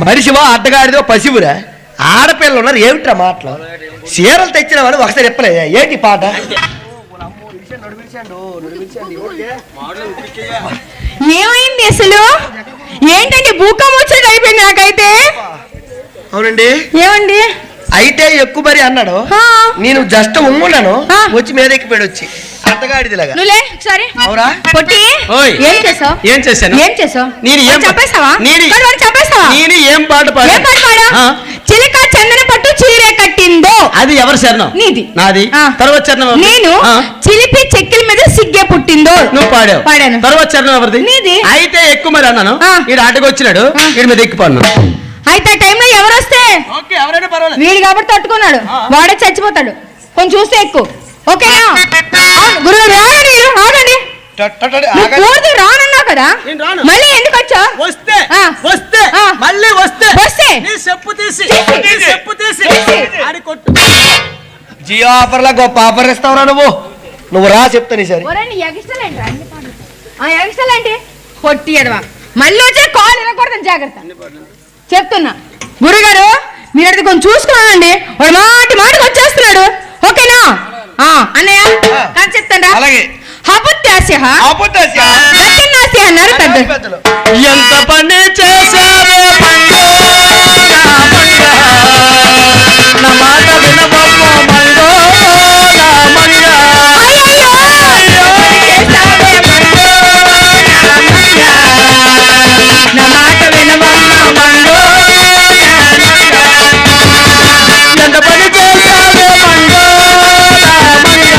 మనిషివా అడ్డగాడిదో పసివురా ఆడపిల్లలు ఉన్నారు ఏమిట్రా మాటలు చీరలు తెచ్చిన వాడు ఒకసారి చెప్పలే ఏంటి పాట ఏమైంది అసలు ఏంటండి భూకం వచ్చేది అయిపోయింది నాకైతే అవునండి ఏమండి అయితే ఎక్కువ మరి అన్నాడు నేను జస్ట్ ఉమ్మున్నాను వచ్చి మీద ఎక్కిపోయాడు వచ్చి అత్తగాడిదిలాగా నువ్వులే సరే అవురా పొట్టి ఏం చేసావు ఏం చేశాను ఏం చేసావు నేను ఏం చెప్పేస్తావా చెప్పేస్తావా నేను ఏం పాట పాడా చిలక చందన పట్టు చీరే కట్టిందో అది ఎవరి శరణం నీది నాది తర్వాత చరణం నేను చిలిపి చెక్కిల మీద సిగ్గే పుట్టిందో నువ్వు పాడాను తర్వాత చరణం ఎవరిది నీది అయితే ఎక్కువ మరి అన్నాను వీడు ఆటకు వచ్చినాడు వీడి మీద ఎక్కిపోను అయితే ఆ టైంలో ఎవరు వస్తే వీడు కాబట్టి తట్టుకున్నాడు వాడే చచ్చిపోతాడు కొంచెం చూస్తే ఎక్కువ ఓకేనా గురువు రానండి ఆగండి రానన్నా కదా మళ్ళీ ఎందుకు వచ్చా వస్తే మళ్ళీ వస్తే జియో ఆఫర్లా గొప్ప ఆఫర్ ఇస్తావురా నువ్వు రా చెప్తాను ఈసారి పొట్టి ఎడవా మళ్ళీ వచ్చిన కాల్ ఇవ్వకూడదు జాగ్రత్త చెప్తున్నా గురుగారు మీరు అది కొంచెం చూసుకోనండి వాడు మాటికి వచ్చేస్తున్నాడు ఓకేనా అన్నయ్య కానీ చెప్తాడా అలాగే అన్నారు పెద్దలు ఎంత పని చేశావో నా మాట వినవమ్మో మంగో నా మాట వినవమ్మో మంగో ఎంత పని చేశావో మంగో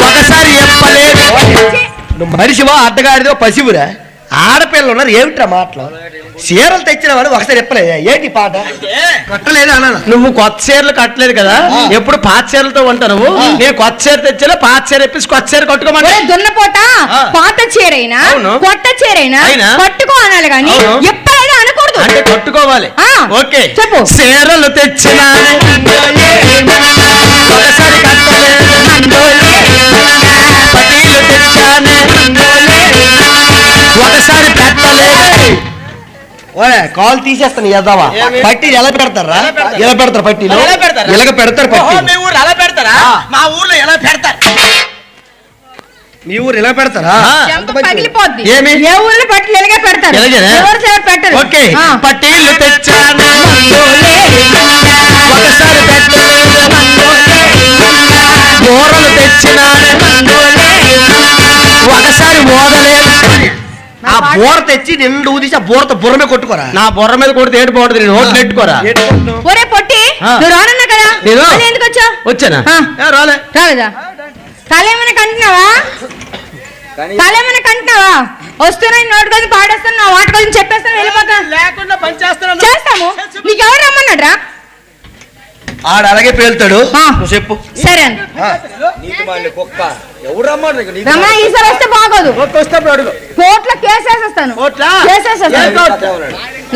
ఒకసారి చెప్పలేదు నువ్వు మనిషివా అడ్డగాడిదో పసివురా ఆడపిల్లలు ఉన్నారు ఏమిట్రా మాటలు చీరలు తెచ్చిన వాడు ఒకసారి చెప్పలే ఏంటి పాట కట్టలేదు అన్నా నువ్వు కొత్త చీరలు కట్టలేదు కదా ఎప్పుడు పాత చీరలతో ఉంటావు నువ్వు నేను కొత్త చీర తెచ్చా పాత చీర ఎప్పేసి కొత్త చీర కట్టుకోమని దున్నపోట పాత చీరైనా కొత్త చీరైనా కట్టుకో అనాలి కానీ ఎప్పుడైనా అనకూడదు అంటే కట్టుకోవాలి ఓకే చెప్పు చీరలు తెచ్చిన ఒకసారి కట్టలేదు పటీలు తెచ్చాను ఒకసారి పెట్టలేదు కాల్ తీసేస్తాను ఎద్దావా పట్టీలు ఎలా పెడతారా ఎలా పెడతారు పట్టీలు ఎలాగ పెడతారు పట్టీ ఎలా పెడతారా మా ఊర్లో ఎలా పెడతారు మీ ఊరు ఎలా పెడతారా పగిలిపోద్ది ఏమి ఏ ఊర్లో పట్టీలు ఎలాగే పెడతారు పెట్టరు ఓకే పట్టీలు తెచ్చాను ఒకసారి పెట్టలేదు బోరలు తెచ్చినాను ఒకసారి ఓదలేదు ఆ బోర తెచ్చి నిండు ఊదిసి ఆ బోరతో బుర్ర మీద కొట్టుకోరా నా బుర్ర మీద కొడితే ఏడు పోతుంది నేను ఓట్లు నెట్టుకోరా ఒరే పొట్టి నువ్వు రానన్నా కదా ఎందుకు వచ్చావు వచ్చానా రాలేదా తలేమన్నా కంటున్నావా వస్తున్నాయి నోటు కోసం పాడేస్తాను నా వాటి కోసం చెప్పేస్తాను వెళ్ళిపోతాను లేకుండా పని చేస్తాము నీకు ఎవరు రమ్మన్నాడు రా ఆడ అలాగే పేలుతాడు నువ్వు చెప్పు సరే రమ్మా ఈసారి వస్తే బాగోదు కోర్టులో కేసేసేస్తాను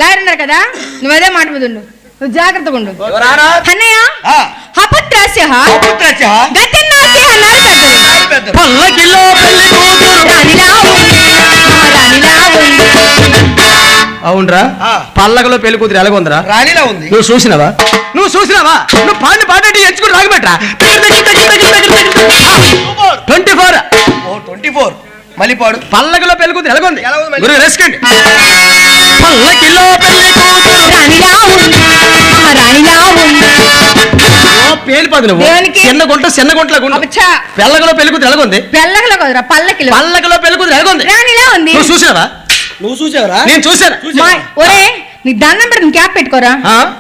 లాయర్ ఉన్నారు కదా నువ్వు అదే మాట మీద ఉండు నువ్వు జాగ్రత్తగా ఉండు అన్నయ్య అవునరా పల్లకలో పెళ్లి కూతురు ఎలాగుందిరా రాణిలా ఉంది నువ్వు చూసినావా నువ్వు పాడిన పాట ఎంచుకుని రాగబెట్టరా 24 మళ్ళీ పాడు పల్లకిలో పెళ్లి కూతురు ఎలాగుంది గురు రెస్కండి పల్లకిలో పెళ్లి పేలిపోదు నువ్వు చిన్న గుంటలో పెళ్ళగలో పెళ్లి కూతురు ఎలాగుంది పల్లకిలో పెళ్లి కూతురు ఎలాగుంది నువ్వు చూసావరా నేను చూసాను ఒరే నీ దండం పెడతాను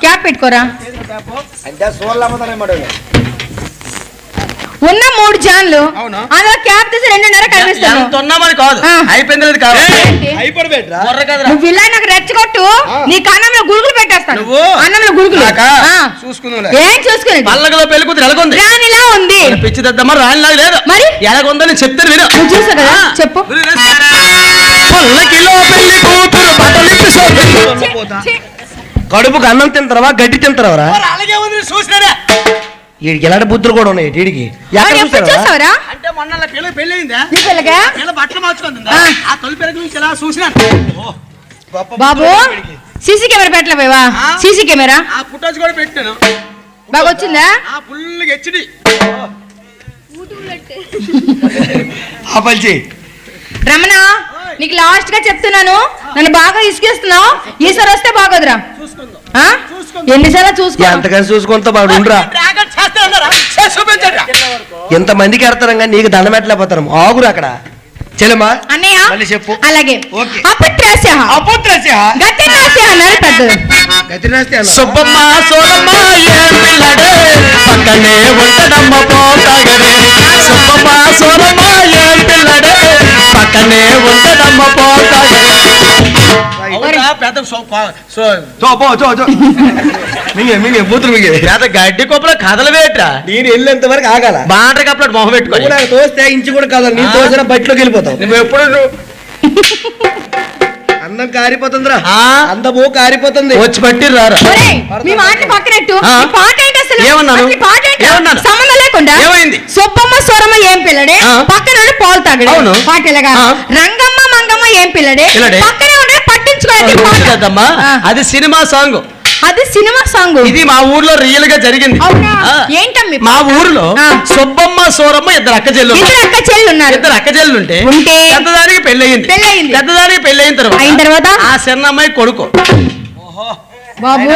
క్యాప్ పెట్టుకోరా ఉన్న 3 జాన్లు అందులో క్యాప్ తీసి 2.5 కనిపిస్తాను కాదు అయిపోయింది కాదు భయపడబెట్రా బుర్ర కదరా నువ్వు ఇలా నాకు రెచ్చగొట్టు నీ కన్నంలో గురుగులు పెట్టేస్తాను నువ్వు? అన్నంలో గురుగులు చూసుకుందా ఏం చూసుకునేది పల్లకలో పెళ్లి కూతురు ఎలాగుంది రానిలా ఉంది పిచ్చి దద్దమ్మ రానిలాగా లేదు మరి? ఎలాగుందో నేను చెప్తాను విను నువ్వు చూసావు కదా చెప్పు పల్లకిలో పెళ్లి కూతురు బట్టలిప్పి ఛీ, కడుపుకు అన్నం తింటారా గడ్డి తింటారా అలాగే ఉంది చూసినారా వీడికి ఎలాంటి బుద్ధులు కూడా ఉన్నాయి వీడికి మరి ఎప్పుడు చూసావురా అంటే మొన్న పిల్ల పెళ్లి అయిందా నీ పిల్లగా పిల్ల బట్టలు మార్చుకుంది ఆ. ఆ తొలి పిల్లకి నుంచి ఎలా చూసినా బాబు సీసీ కెమెరా పెట్టలేవా ఆ? సీసీ కెమెరా ఆ ఫుటేజ్ కూడా పెట్టాను బాగా వచ్చిందా ఆ ఫుల్ హెచ్డి ఆ పలిచి రమణ నీకు లాస్ట్ గా చెప్తున్నాను నన్ను బాగా ఇసుకేస్తున్నావు ఈసారి వస్తే బాగోదురా చూసుకుందాం ఆ? ఎన్నిసార్లు చూసుకో ఎంతకని చూసుకుంటా బాడు ఉండరా డ్రాగన్ చేస్తే అన్నారా చూపించండి ఎంతమందికి ఎడతారం కానీ నీకు దండం పెట్టలేకపోతారు ఆగురు అక్కడ చెల్లెమ్మా అన్నయ్య మళ్ళీ చెప్పు అలాగే ఓకే. అపత్రాస్య అపోత్రస్య గతినాస్య అన్నారు పెద్దలు గతినాస్తి అన్న సుబ్బమ్మ సోరమ్మ ఏ పిల్లడే పక్కనే ఉంటదమ్మ పోతాగడే సుబ్బమ్మ సోరమ్మ ఏ పిల్లడే పక్కనే ఉంటదమ్మ పోతాగడే పెద్ద మింగే బూతులు మింగే పెద్ద గడ్డి కొప్పల కథలు వేట్రా నేను వెళ్ళేంత వరకు ఆగాల బాండ్ర కప్పలటి మొహం పెట్టుకో నువ్వు నాకు తోస్తే ఇంచు కూడా కాదు నీ తోసిన బట్టిలోకి వెళ్ళిపోతావు నువ్వు ఎప్పుడు అందం కారిపోతుందిరా ఆ? అందము కారిపోతుంది వచ్చి పట్టి రారా ఒరేయ్, మీ మాటలు పక్కనట్టు ఆ? ఈ పాట ఏంటి అసలు ఏమన్నాను? అసలు ఈ పాట ఏంటి? ఏమన్నాను? సంబంధం లేకుండా ఏమైంది? సుబ్బమ్మ సొరమ్మ ఏం పిల్లడే ఆ? పక్కన ఉండి పాలు తాగడే అవును. పాట ఎలాగా ఆ? రంగమ్మ మంగమ్మ ఏం పిల్లడే పిల్లడే? పక్కనే ఉండి పట్టించుకోలేదు పాట. కదమ్మా ఆ. అది సినిమా సాంగ్ అది సినిమా సాంగ్ ఇది మా ఊర్లో రియల్ గా జరిగింది అవునా ఆ. ఏంటమ్మి మా ఊర్లో ఆ. సుబ్బమ్మ సోరమ్మ ఇద్దరు అక్క చెల్లు ఇద్దరు అక్క చెల్లి ఉన్నారు ఇద్దరు అక్క చెల్లు ఉంటే ఉంటే పెద్దదానికి పెళ్ళయింది పెళ్ళయింది. పెద్దదానికి పెళ్ళయిన అయిన తర్వాత ఆ చిన్న అమ్మాయి కొడుకు బాబు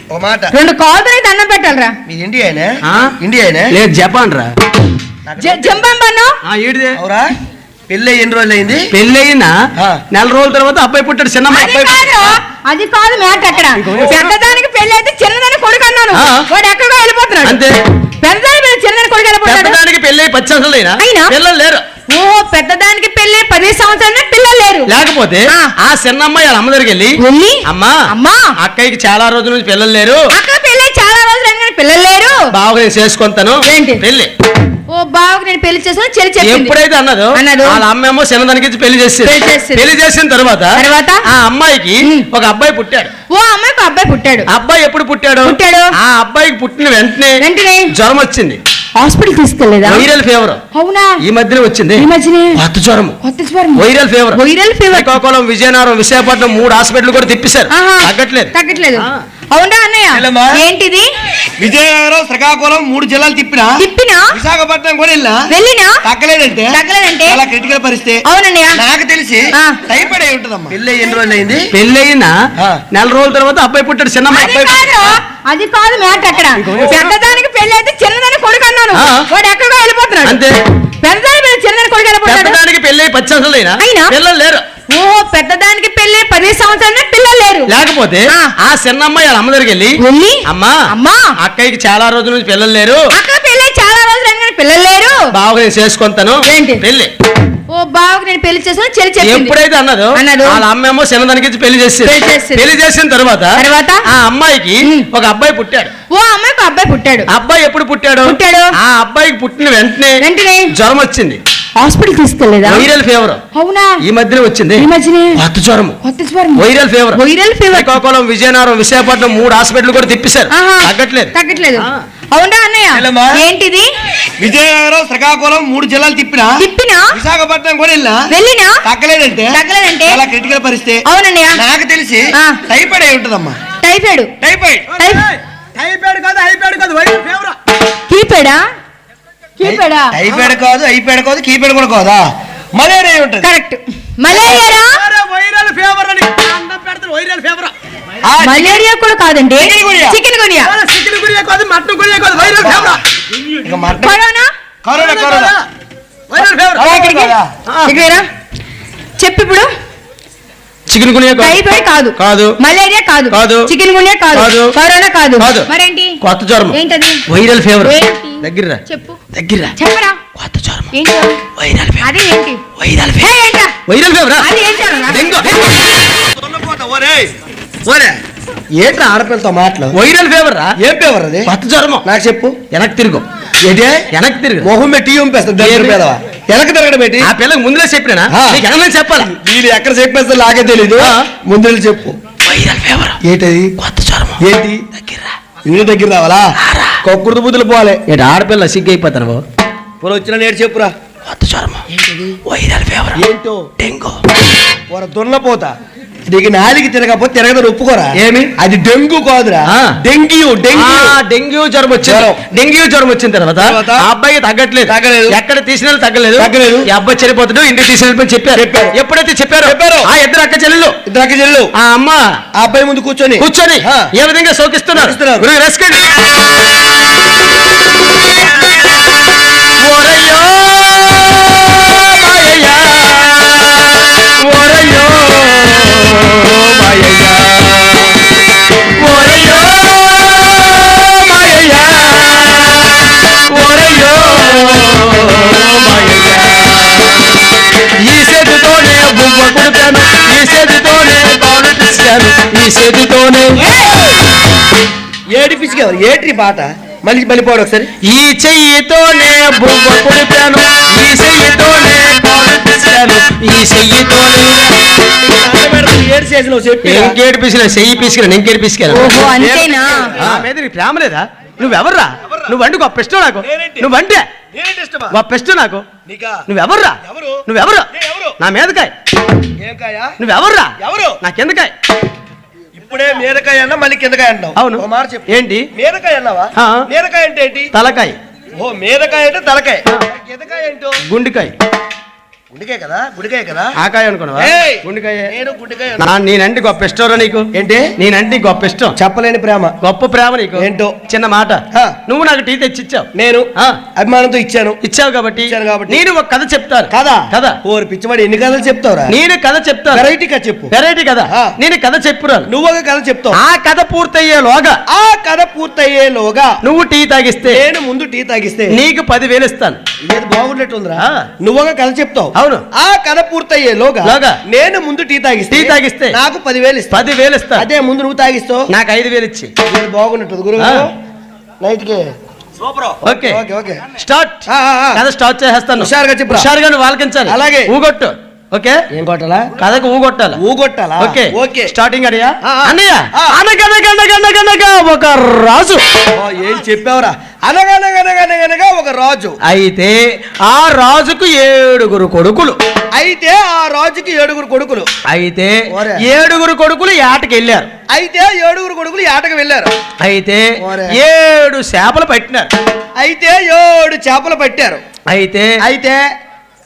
ఒక మాట రెండు కాలు దండం పెట్టాలరా మీ ఇండియానే ఆ? ఇండియానే లేదు జపాన్ రా జంపంపన్ను ఈడిదే అవురా పెళ్ళి ఎన్ని రోజులు అయింది పెళ్ళయిన ఆ. నెల రోజుల తర్వాత అబ్బాయి పుట్టాడు చిన్న అమ్మాయి అది అబ్బాయి కాదు అది కాదు మ్యాట్ అక్కడ పెద్దదానికి పెళ్లి అయితే చిన్నదాని కొడుకు అన్నాను ఆ. వాడు ఎక్కడికో వెళ్ళిపోతున్నాడు అంతే పెద్దదాని పెళ్లి చిన్నదాని కొడుకు వెళ్ళిపోతాడు పెద్దదానికి పెళ్ళి 10 సంవత్సరాలైనా అయినా? పిల్లలు లేరు ఓ పెద్దదానికి పెళ్లి 10 సంవత్సరాలు పిల్లలు లేరు లేకపోతే ఆ. ఆ చిన్న అమ్మాయి వాళ్ళ అమ్మ దగ్గరికి వెళ్ళి వెళ్ళి అమ్మా అమ్మా అక్కయ్యకి చాలా రోజుల నుంచి పిల్లలు లేరు అక్క పెళ్లి చాలా రోజులు అయింది కానీ పిల్లలు లేరు బాగా నేను చేసుకుంటాను ఏంటి? పెళ్లి ఓ బాబు నేను పెళ్లి చేసిన చెల్లి చెప్పింది ఎప్పుడైతే అన్నదో అన్నదో. వాళ్ళ అమ్మేమో చిన్నదానికి ఇచ్చి పెళ్లి చేసి పెళ్లి చేసేది. పెళ్లి చేసిన తర్వాత తర్వాత? ఆ అమ్మాయికి ఒక అబ్బాయి పుట్టాడు ఓ అమ్మాయికి ఒక అబ్బాయి పుట్టాడు ఆ అబ్బాయి ఎప్పుడు పుట్టాడు పుట్టాడు. ఆ అబ్బాయికి పుట్టిన వెంటనే వెంటనే జ్వరం వచ్చింది హాస్పిటల్ తీసుకెళ్లేదా వైరల్ ఫీవర్ అవునా ఈ మధ్యనే వచ్చింది ఈ మధ్యనే కొత్త జ్వరం కొత్త జ్వరం viral fever viral fever Srikakulam Vizianagaram Visakhapatnam 3 hospital కూడా తిప్పిస్తారు ఆహా. తగ్గట్లేదు తగ్గట్లేదు ఆ. అవునా అన్నయ్య వెళ్ళమ్మా. ఏంటిది విజయనగరం శ్రీకాకుళం 3 జిల్లాలు తిప్పినా తిప్పినా విశాఖపట్నం కూడా వెళ్ళా వెళ్ళినా తగ్గలేదంటే తగ్గలేదంటే? చాలా క్రిటికల్ పరిస్థితి అవునన్నయ్య నాకు తెలిసి ఆ. టైఫాయిడ్ అయి ఉంటుందమ్మా పెళ్ళి ఎన్ని రోజులు అయింది పెళ్ళయిన ఆ. నెల రోజుల తర్వాత అబ్బాయి పుట్టాడు చిన్న అమ్మాయి అది అబ్బాయి కాదు అది కాదు మ్యాట్ అక్కడ పెద్దదానికి పెళ్లి అయితే చిన్నదాని కొడుకు అన్నాను ఆ. వాడు ఎక్కడికో వెళ్ళిపోతున్నాడు అంతే పెద్దదాని పెళ్లి చిన్నదాని కొడుకు వెళ్ళిపోతాడు పెద్దదానికి పెళ్ళి 10 సంవత్సరాలైనా అయినా? పిల్లలు లేరు ఓ పెద్దదానికి పెళ్లి 10 సంవత్సరాలు పిల్లలు లేరు లేకపోతే ఆ. ఆ చిన్న అమ్మాయి వాళ్ళ అమ్మ దగ్గరికి వెళ్ళి వెళ్ళి అమ్మా అమ్మా అక్కయ్యకి చాలా రోజుల నుంచి పిల్లలు లేరు అక్క పెళ్లి చాలా రోజులు అయింది కానీ పిల్లలు లేరు బాగా నేను చేసుకుంటాను ఏంటి? పెళ్లి ఓ బాబు నేను పెళ్లి చేసిన చెల్లి చెప్పింది ఎప్పుడైతే అన్నదో అన్నదో. వాళ్ళ అమ్మేమో చిన్నదానికి ఇచ్చి పెళ్లి చేసి పెళ్లి చేసేది. పెళ్లి చేసిన తర్వాత తర్వాత? ఆ అమ్మాయికి ఒక అబ్బాయి పుట్టాడు ఓ అమ్మాయికి ఒక అబ్బాయి పుట్టాడు ఆ అబ్బాయి ఎప్పుడు పుట్టాడు పుట్టాడు. ఆ అబ్బాయికి పుట్టిన వెంటనే వెంటనే జ్వరం వచ్చింది హాస్పిటల్ తీసుకెళ్లేదా వైరల్ ఫీవర్ అవునా ఈ మధ్యనే వచ్చింది ఈ మధ్యనే కొత్త జ్వరం కొత్త జ్వరం viral fever viral fever Srikakulam Vizianagaram Visakhapatnam 3 hospital కూడా తిప్పిస్తారు ఆహా. తగ్గట్లేదు తగ్గట్లేదు ఆ. అవునా అన్నయ్య వెళ్ళమ్మా. ఏంటిది విజయనగరం శ్రీకాకుళం 3 జిల్లాలు తిప్పినా తిప్పినా విశాఖపట్నం కూడా వెళ్ళా వెళ్ళినా తగ్గలేదంటే తగ్గలేదంటే? చాలా క్రిటికల్ పరిస్థితి అవునన్నయ్య నాకు తెలిసి ఆ. టైఫాయిడ్ అయి ఉంటుందమ్మా టైఫాయిడ్ టైఫాయిడ్ టైఫాయిడ్ కాదు హైపాయిడ్ కాదు వైరల్ ఫీవర్ కీపెడా కీపెడా టైఫాయిడ్ కాదు అయిపోయాడు కాదు కీపాడు కూడా కాదా మలేరియా అయి ఉంటుంది కరెక్ట్ మలేరియా వైరల్ ఫీవర్ అని అన్నం పెడతారు వైరల్ ఫీవర్ ఆ మలేరియా కూడా కాదండి చికెన్ గునియా. చికెన్ గునియా చికెన్ గురియా కాదు మటన్ గురియా కాదు వైరల్ ఫీవర్ ఇక mutton corona corona corona viral fever corona ఇక్కడికి. కాదా? ఇక్కడేరా చెప్పు ఇప్పుడు చికెన్ గురియా టైఫాయిడ్ కాదు కాదు మలేరియా కాదు కాదు. చికెన్ గునియా కాదు కాదు. కరోనా కాదు కాదు. మరేంటి కొత్త జ్వరం ఏంటది వైరల్ ఫీవర్ ఏంటి? దగ్గర చెప్పు దగ్గర చెప్పరా కొత్త జ్వరం ఏంటి వైరల్ ఫీవర్ అది ఏంటి వైరల్ ఏ, ఫీవర్ ఏంటా వైరల్ ఫీవర్ అది ఏంటరా డెంగ్యూ ఓరే ఏంట్రా ఆడపిల్లతో మాటలు? వైరల్ ఫీవర్ రా. ఏం పేవర్ అది? కొత్త జ్వరము. నాకు చెప్పు. వెనక్కి తిరుగు. ఏంటే వెనక్కి తిరుగు. మొహం పెట్టి ఉంపేస్తాను దగ్గర పేదవా. వెనక్కి తిరగడం పెట్టి ఆ పిల్లకి ముందులే చెప్పినా నీకు ఏమని చెప్పాలి? వీళ్ళు ఎక్కడ చెప్పేస్తా నాకే తెలీదు. ముందు చెప్పు. Viral fever. ఏంటది? కొత్త జ్వరము. ఏంటి? వీడి దగ్గర రావాలా? కొక్కుడు బుద్ధులు పోవాలి. ఏంటి ఆడపిల్ల సిగ్గు అయిపోతాను. పోనీ వచ్చిన నేడు చెప్పురా. కొత్త జ్వరము. Viral fever. ఏంటో? డెంగు. పోర దున్నపోతా. నీకు నాలికి తిరగకపోతే తిరగదు ఒప్పుకోరా. ఏమి? అది డెంగు కాదురా, డెంగ్యూ. డెంగ్యూ జ్వరం వచ్చింది. డెంగ్యూ జ్వరం వచ్చిన తర్వాత ఆ అబ్బాయి తగ్గట్లేదు. ఎక్కడ తీసిన తగ్గలేదు. ఈ అబ్బాయి చనిపోతాడు, ఇంటికి తీసుకెళ్ళి చెప్పారు. ఎప్పుడైతే చెప్పారు ఆ ఇద్దరు అక్క చెల్లెలు ఆ అమ్మ ఆ అబ్బాయి ముందు కూర్చొని ఏ విధంగా శోకిస్తున్నారు. ఈ చేతితోనే బువ్వ కుడతాను, ఈ చేతితోనే పాలు పిసికాను, ఈ చేతితోనే ఏడిపించుకోవాలి. ఏట్రి పాట మళ్ళీ మళ్ళీపోడు ఒకసారి. ఈ చెయ్యితోనే బువ్వ కుడిపాను, ఈ చెయ్యితోనే పాలు పిసికాను, ఈ చెయ్యితోనే ఏడు చేసిన చెప్పి ఇంకేడు పిసినా, చెయ్యి పిసికినా, ఇంకేడు పిసికాను. ఓహో అంతేనా? మీద నీకు ప్రేమ లేదా? నువ్వెవర్రా? నువ్వండి గొప్ప ఇష్టం నాకు. నువ్వంటే గొప్ప ఇష్టం నాకు. నువ్వెవర్రా? నువ్వెవరు? నా మీదకాయ. నువ్వెవర్రా? నా కిందకాయ. ఇప్పుడే మీరకాయ అన్నా మళ్ళీ కిందకాయ అంటావు. అవును. ఏంటి మీరకాయ అన్నావా? మీరకాయ అంటే ఏంటి? తలకాయ. ఓ మీరకాయ అంటే తలకాయ. కిందకాయ ఏంటో? గుండెకాయ. గుండెకాయ కదా? గుండెకాయ కదా? ఆకాయ అనుకున్నావా? గుండెకాయ. నేను గుండెకాయ. నేనంటే గొప్ప ఇష్టం నీకు. ఏంటి? నేనంటే గొప్ప ఇష్టం. చెప్పలేని ప్రేమ, గొప్ప ప్రేమ నీకు. ఏంటో చిన్న మాట. నువ్వు నాకు టీ తెచ్చిచ్చావు, నేను అభిమానంతో ఇచ్చావు కాబట్టి నేను ఒక కథ చెప్తాను. కథ ఓరి పిచ్చివాడు ఎన్ని కథలు చెప్తావురా? నేను కథ చెప్తాను. వెరైటీ కథ చెప్పు. వెరైటీ కథ. నేను కథ చెప్పురాను, నువ్వు ఒక కథ చెప్తావు. ఆ కథ పూర్తయ్యేలోగా నువ్వు టీ తాగిస్తే, నేను ముందు టీ తాగిస్తే నీకు 10,000 ఇస్తాను. ఇది బాగుండేట్టుందిరా. నువ్వు ఒక కథ చెప్తావు. అవును. ఆ కథ పూర్తయ్యేలోగా నేను ముందు టీ తాగిస్తే నాకు 10,000 ఇస్తా. అదే ముందు నువ్వు తాగిస్తావు, నాకు 5,000 ఇచ్చి. ఇది బాగుంటుంది గురువు. నైట్ కి ఓకే ఓకే ఓకే స్టార్ట్. కథ స్టార్ట్ చేసేస్తాను. హుషారుగా చెప్పు. హుషారుగా నువ్వు ఆలకించాలి. అలాగే. ఊగొట్టు. ఓకే. ఏం కొట్టాలా? కథకు ఊగొట్టాలా? Okay okay. స్టార్టింగ్ అడియా. అన్నయ్య అనగనగనగనగనగా ఒక రాజు. ఏం చెప్పావురా? అనగనగనగనగనగా ఒక రాజు. అయితే ఆ రాజుకు 7 కొడుకులు. అయితే 7 కొడుకులు. అయితే 7 కొడుకులు ఏటకి వెళ్ళారు. అయితే 7 కొడుకులు ఏటకి వెళ్ళారు. అయితే 7 చేపలు పట్టినారు. అయితే 7 చేపలు పట్టారు. అయితే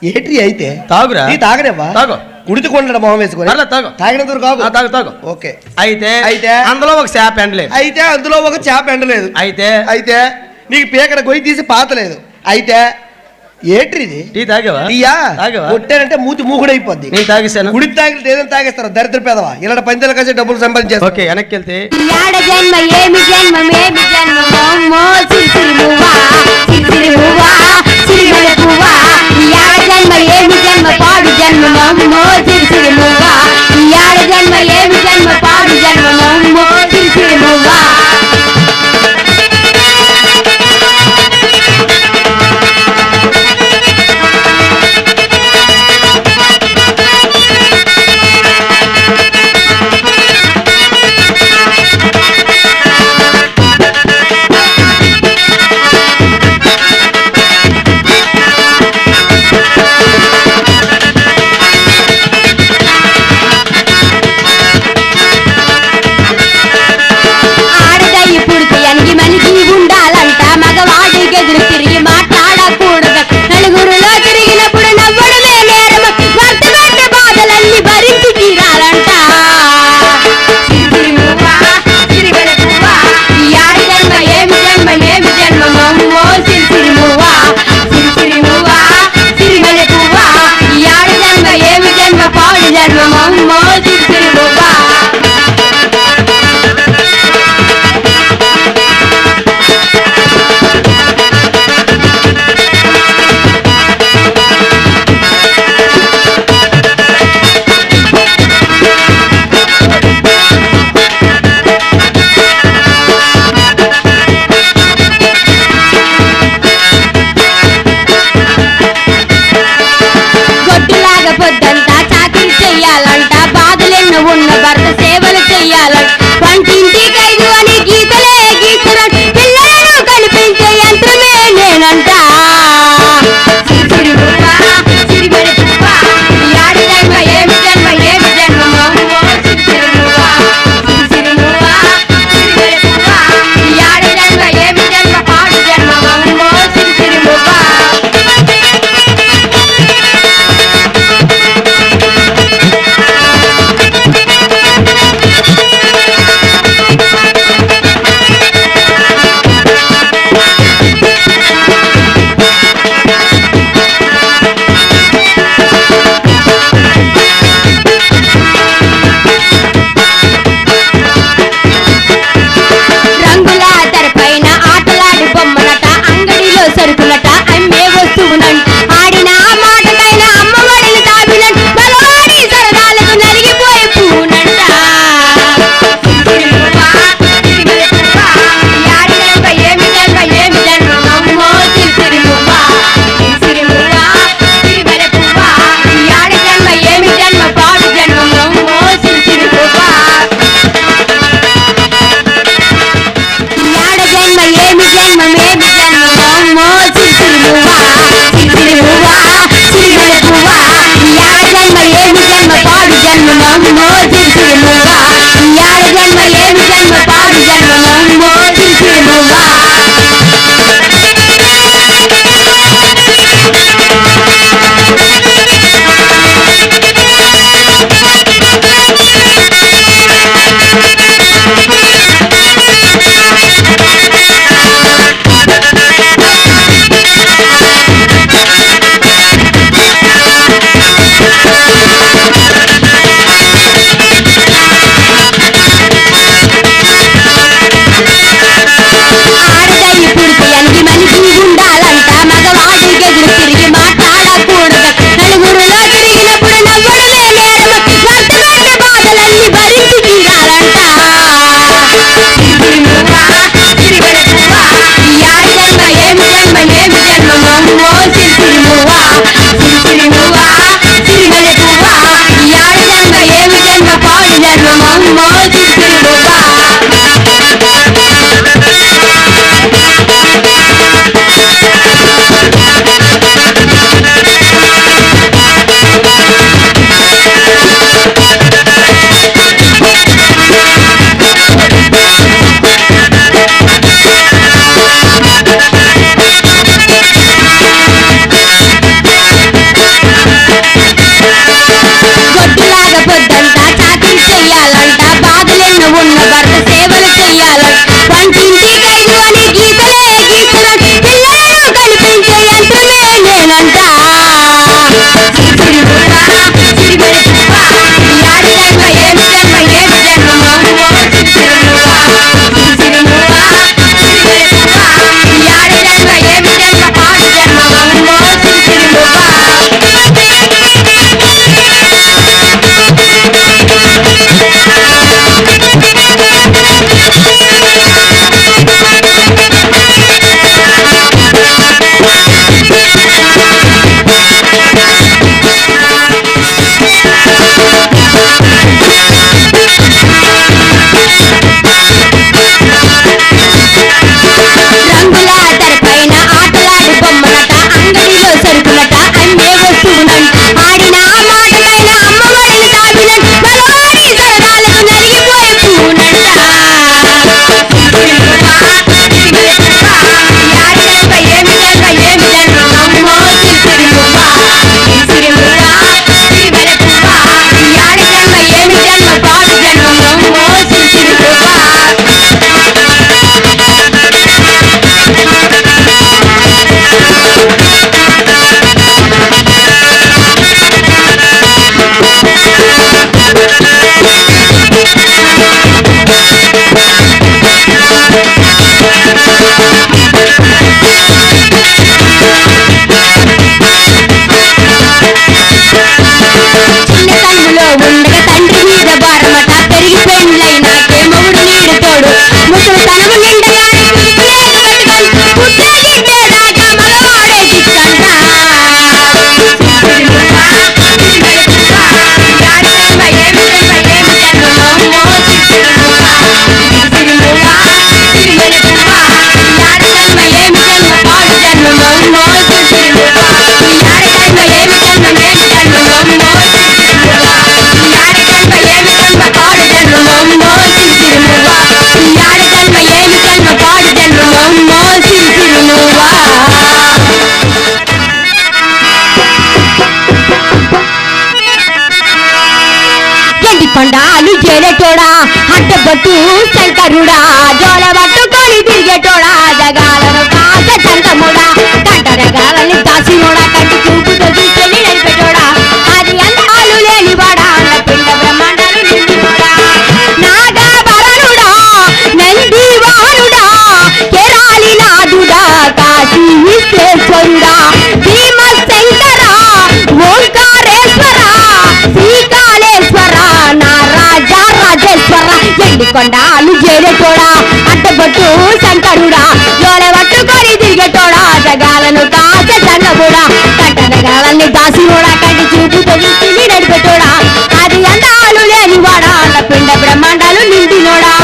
ఏట్రీ అయితే తాగురా. నీ తాగనేవా? తాగు. కుడితి కొండ మొహం వేసుకొని తాగు. తాగినందుకు కాదు. తాగు. ఓకే. అయితే అందులో ఒక చేప ఎండలేదు. అయితే అందులో ఒక చేప ఎండలేదు. అయితే నీకు పీకడ గొయ్యి తీసి పాతలేదు. అయితే ఏట్రిది? టీ తాగేవా? కొట్టారంటే మూకుడైపోద్ది. నేను తాగేసాను. గుడి తాగితే ఏదైనా తాగేస్తారు దరిద్ర పేదవా. ఇలా పందెల కాసే డబ్బులు సంపాదించేస్తారు. ఓకే. వెనక్కి వెళ్తే జన్మమో చిలిపిరి మువ్వా యాడ జన్మ ఏమి జన్మ పాడు జన్మమో చిలిపిరి మువ్వా కొండాలు చేరేటోడా అడ్డబట్టు శంకరుడా జోల పట్టుకొని తిరిగేటోడా జగాలను కాస చందముడా కంటరగాలని దాసినోడా కంటి చూపుతో చూసుకొని నడిపేటోడా అది అందాలు లేనివాడా పిండ బ్రహ్మాండాలు నిండినోడా నాగాభరణుడా నంది వాహనుడా కేరాలి నాదుడా కాశీ విశ్వేశ్వరుడా భీమ శంకర ఓంకారేశ్వర శ్రీకాళేశ్వర నా రాజా రాజేశ్వర ఎండికొండాలు చేరేటోడా అడ్డబొట్టు శంకరుడా జోల పట్టుకొని తిరిగేటోడా జగాలను కాస చంగబుడా కట్టనగాలన్నీ దాసినోడా కంటి చూపుతో చూసి నడిపేటోడా అది అందాలు లేనివాడా పిండ బ్రహ్మాండాలు నిండినోడా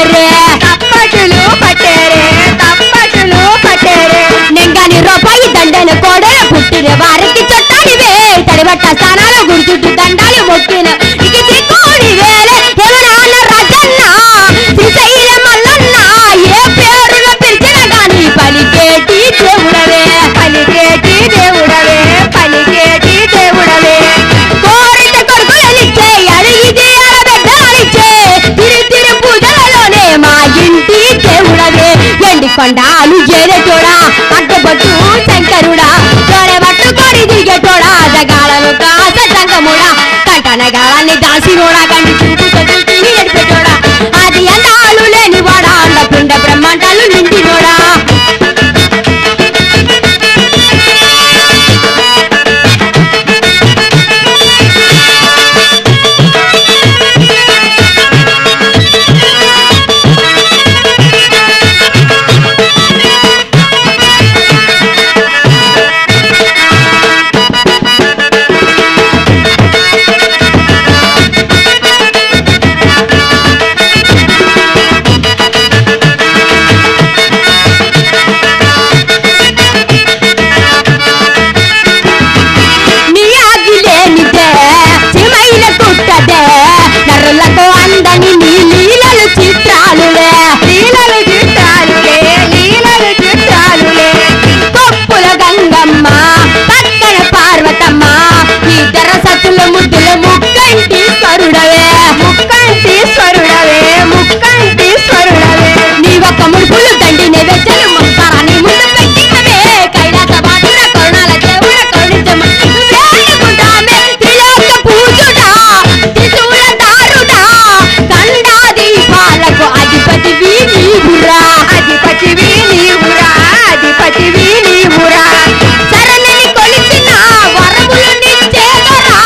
పట్టేరే తప్పటులు పట్టేరే తప్పటులు పట్టేరే నెంగాని రూపాయి దండలు కూడా పుట్టిన వారికి చుట్టాలివే తడిబట్ట స్థానాలు గుర్తుట్టు దండాలు మొక్కిన ఇక దిక్కుడి వేలే ఎవరాన రాజన్న శ్రీశైల మల్లన్న ఏ పేరున పిలిచిన గాని పలికేటి దేవుడవే పలికేటి దేవుడవే పలికేటి దేవుడవే కోరిత కొడుకులనిచ్చే అడిగితే అరబెడ్డాలిచ్చే తిరు పూజలలోనే మా ఇంటి దేవుడవే ఎండి కొండాలు ఏరేటోడా అడ్డబట్టు శంకరుడా జోడె పట్టుకొని దిగేటోడా జగాలను కాస జంగముడా కంటనగాలని దాసినోడా కంటి చూపుతో చూసి నడిపేటోడా అది అందాలు లేనివాడా అండ పిండ బ్రహ్మాండాలు నిండినోడా నరులకు అందని నీ లీలలు చిత్రాలులే లీలలు చిత్రాలులే లీలలు చిత్రాలులే కొప్పుల గంగమ్మ పక్కన పార్వతమ్మ ఇద్దర సతుల ముద్దుల ముక్కంటి స్వరుడవే ముక్కంటి స్వరుడవే ముక్కంటి స్వరుడవే నీ ఒక్క ముడుపులు దండినే వెచ్చలు మంకారాన్ని ముందు పెట్టినవే కైలాస బాధుడ కరుణాల దేవుడ కరుణించమ వేడుకుంటామే త్రిలోక పూజుడా త్రిశూల దారుడా కండాదీపాలకు అధిపతివి నీవురా అధిపతివి నీవురా అధిపతివి నీవురా శరణని కొలిచిన వరములు నిచ్చేదరా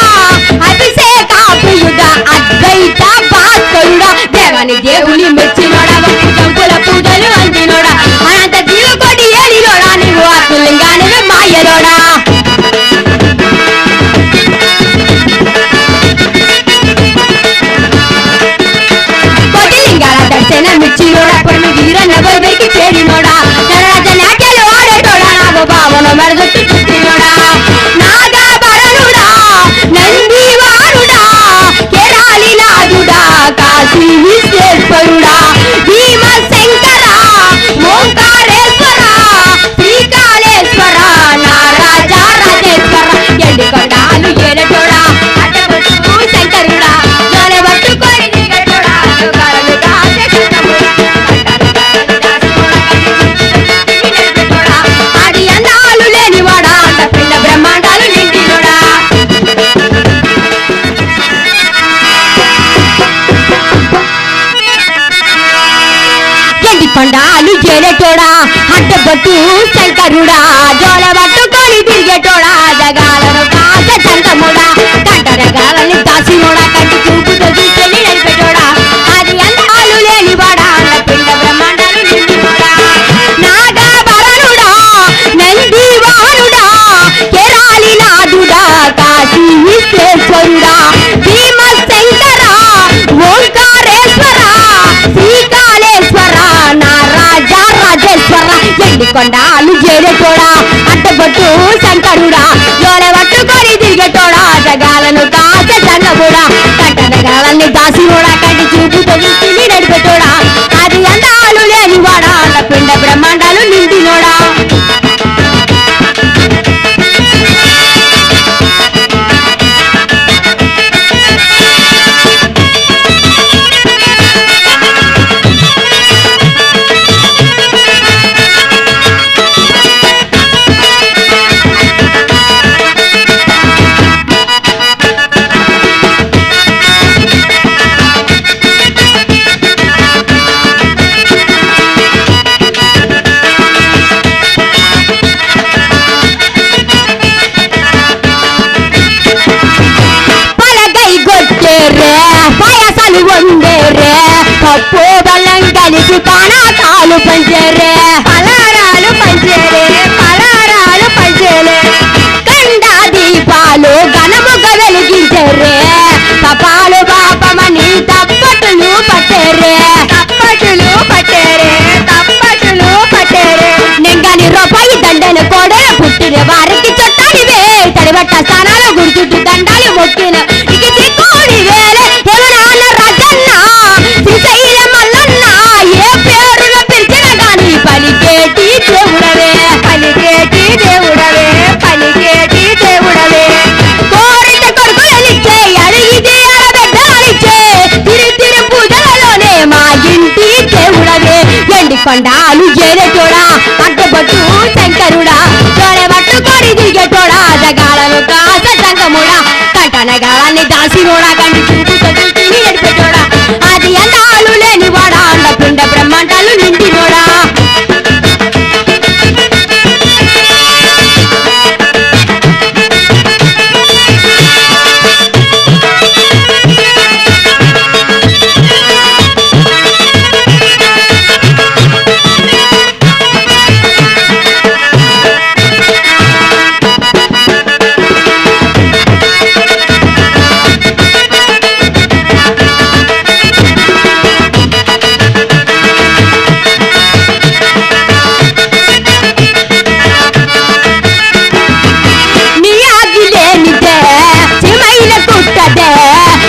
అభిషేక ప్రియుడా అద్వైత భాస్కరుడా దేవని దేవుని మెచ్చినోడా ఒకటి చంపుల పూజలు అందినోడా అనంత జీవకోటి ఏలినోడా నీవు ఆత్మలింగానివే మాయలోడా కోటిలింగాల దర్శనమిచ్చినోడా పొన్ను వీరన్న వైకి చేరినోడా నరరాజ నాట్యాలు ఆడేటోడా నాగో భావన మరదొట్టు చుట్టినోడా నాగాభరణుడా నందివారుడా కేరాలి నాదుడా కాశీ విశ్వేశ్వరుడా భీమ శంకర ఓంకారేశ్వర శ్రీకాళేశ్వర నారాజా రాజేశ్వర ఎండికొండాలు ఏడటోడా అడ్డబొట్టు శంకరుడా జోలె పట్టుకొని దిగటోడా యోగాలను కాసే కృష్ణముడా ఆడి అందాలు లేనివాడా అంత పిండ బ్రహ్మాండాలు నిండినోడా ఎండి కొండాలు చేరేటోడా అడ్డబొట్టు శంకరుడా జోల పట్టుకొని తిరిగేటోడా జగాలను కాస చందముడా కంటరగాలని దాసినోడా కంటి చూపుతో చూసుకొని నడిపేటోడా అది అందాలు లేనివాడా అంత పిండ బ్రహ్మాండాలు నిండినోడా నాగాభరణుడా నందివారుడా కేరాలి నాదుడా కాశీ విశ్వేశ్వరుడా భీమ శంకర ఓంకారేశ్వర శ్రీకాళేశ్వర నారాజా రాజేశ్వర ఎండికొండాలు చేరేటోడా అడ్డబొట్టు శంకరుడా జోలె పట్టుకొని తిరిగేటోడా జగాలను కాస జంగముడా కంటనగాలని దాసినోడా కంటి చూపుతో చూసి నడిపేటోడా అది అందాలు లేనివాడా అన్న పిండ బ్రహ్మాండాలు నిండినోడా పాయసాలు వండేరే పప్పు బెల్లం కలిసి పానకాలు పంచేరే పలారాలు పంచేరే పలారాలు పంచేరే కండా దీపాలు ఘనముగా వెలిగించేరే పాపాలు పాపమని తప్పటులు పట్టేరే తప్పటులు కొండాలు ఏరేటోడా అడ్డబట్టు శంకరుడా తోడే పట్టుకొని దిగేటోడా జగాలను కాస సంగముడా కంటనగాలని దాసినోడా కంటి చూపుతో చూసి ఎడిపెట్టోడా అది అందాలు లేనివాడా అండపిండ బ్రహ్మాండాలు నిండినోడా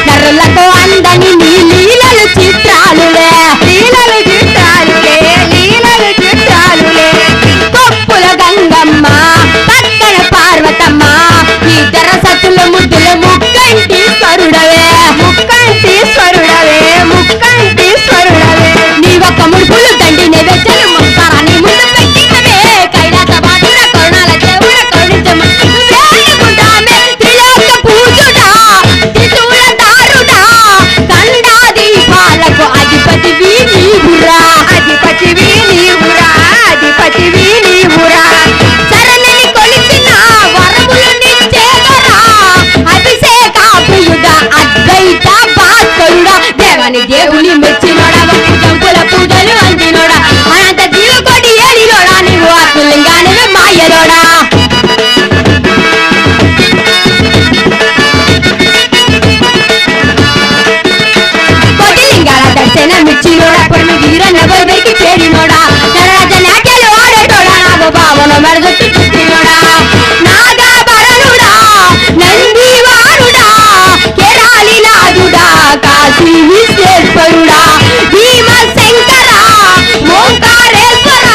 నరులకు అందని నీ లీలలు చిత్రాలులే లీలలు చిత్రాలులే లీలలు చిత్రాలులే కొప్పుల గంగమ్మ పక్కన పార్వతమ్మ ఇద్దర సతుల ముద్దుల ముక్కంటి స్వరుడవే ముక్కంటి స్వరుడవే ముక్కంటి స్వరుడవే నీ ఒక్క ముడుపులు దండిని వెచ్చలు ముంతారాన్ని ముందు పెట్టినవే కైలాస బాధుడ కరుణాల దేవుడ కరుణించమ్మ వేడుకుంటామే త్రిలోక పూజుడా కండాదీపాలకు అధిపతివి నీవురా అధిపతివి నీవురా అధిపతివి నీవురా శరణని కొలిచిన వరములు నిచ్చేదరా అభిషేక ప్రియుడా అద్వైత భాస్కరుడా దేవని దేవుని మెచ్చినోడా ఒకటి చంపుల పూజలు అందినోడా అనంత జీవకోటి ఏలినోడా నీవు ఆత్మలింగానివి మాయలోడా మిచ్చినోడా పొన్ను వీరన్న వైకి చేరినోడా నరరాజ నాట్యాలు ఆడేటోడా నాగ భావన మెరగొట్టు చుట్టినోడా నాగాభరణుడా నందివారుడా కేరాలి నాదుడా కాశీ విశ్వేశ్వరుడా భీమ శంకర ఓంకారేశ్వర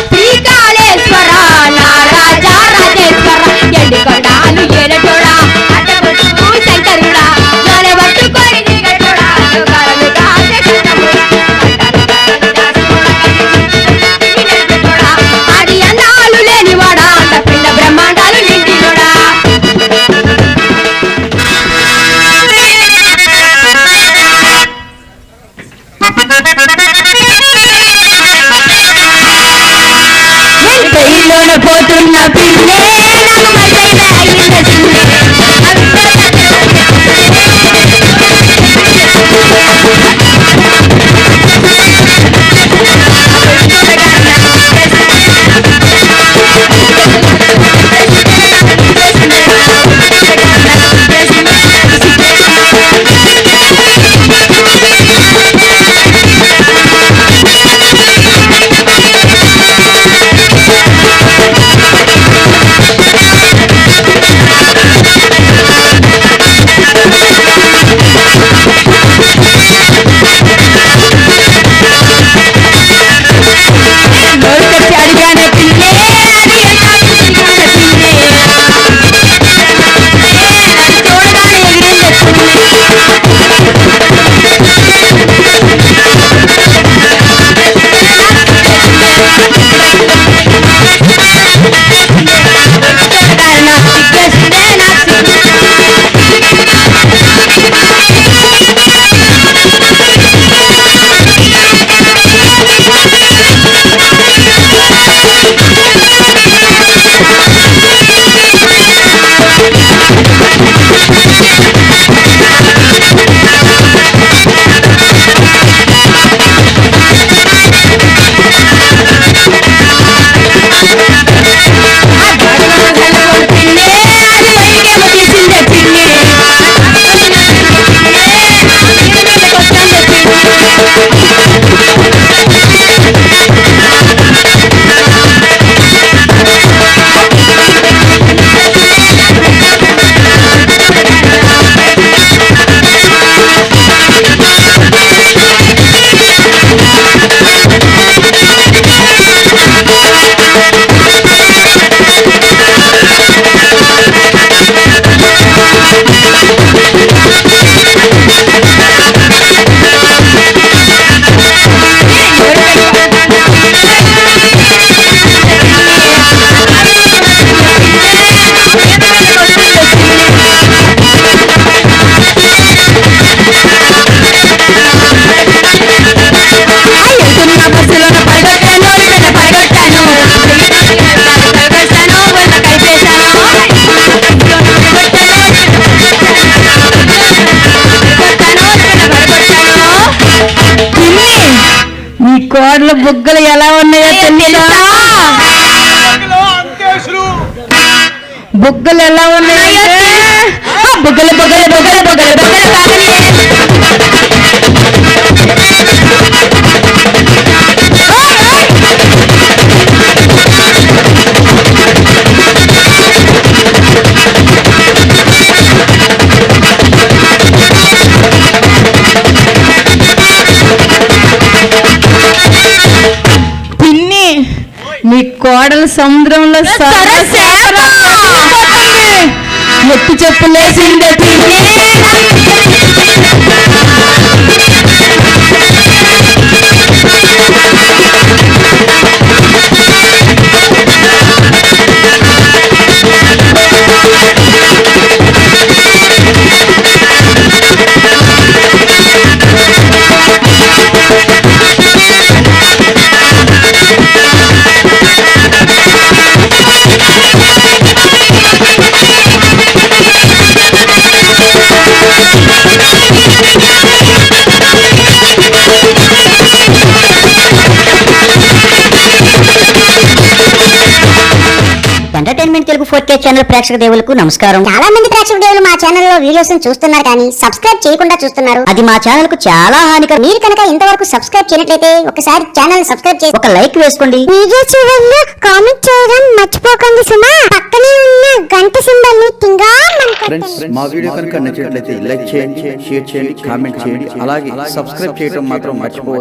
శ్రీకాళేశ్వర నారాజ రాజేశ్వర ఎండికొండాలు ఏలటోడా అడ్డబొట్టు శంకరుడా జోలె పట్టుకొని దిగటోడా అది అన్నాలు లేనివాడా పిండ బ్రహ్మాండాలు నిండినోడా పోతున్న పిల్లే నాకు మళ్ళీ నీ కోడల బుగ్గలు ఎలా ఉన్నాయో తెలుసా? బుగ్గలు ఎలా ఉన్నాయో బుగ్గలు బుగ్గలు బుగ్గలు బుగ్గలు బుగ్గలు పిన్ని నీ కోడలు సముద్రంలో ఎత్తి చెప్పులేసిందే పిన్ని. ఎంటర్టైన్మెంట్ తెలుగు 4K ఛానల్ ప్రేక్షక దేవులకు నమస్కారం. చాలా మంది ప్రేక్షక దేవులు మా ఛానల్ లో వీడియోస్ చూస్తున్నారు కానీ సబ్స్క్రైబ్ చేయకుండా చూస్తున్నారు. అది మా ఛానల్ కు చాలా హానికరం. మీరు కనుక ఇంతవరకు సబ్స్క్రైబ్ చేయనట్లయితే ఒకసారి ఛానల్ సబ్స్క్రైబ్ చేసి ఒక లైక్ వేసుకోండి. వీడియో చివరిలో కామెంట్ చేయడం మర్చిపోకండి సుమా. పక్కనే ఉన్న గంట సింబల్ ని ఫ్రెండ్స్, మా వీడియో కనుక నచ్చినట్లయితే లైక్ చేయండి, షేర్ చేయండి, కామెంట్ చేయండి, అలాగే సబ్స్క్రైబ్ చేయడం మాత్రం మర్చిపోవద్దు.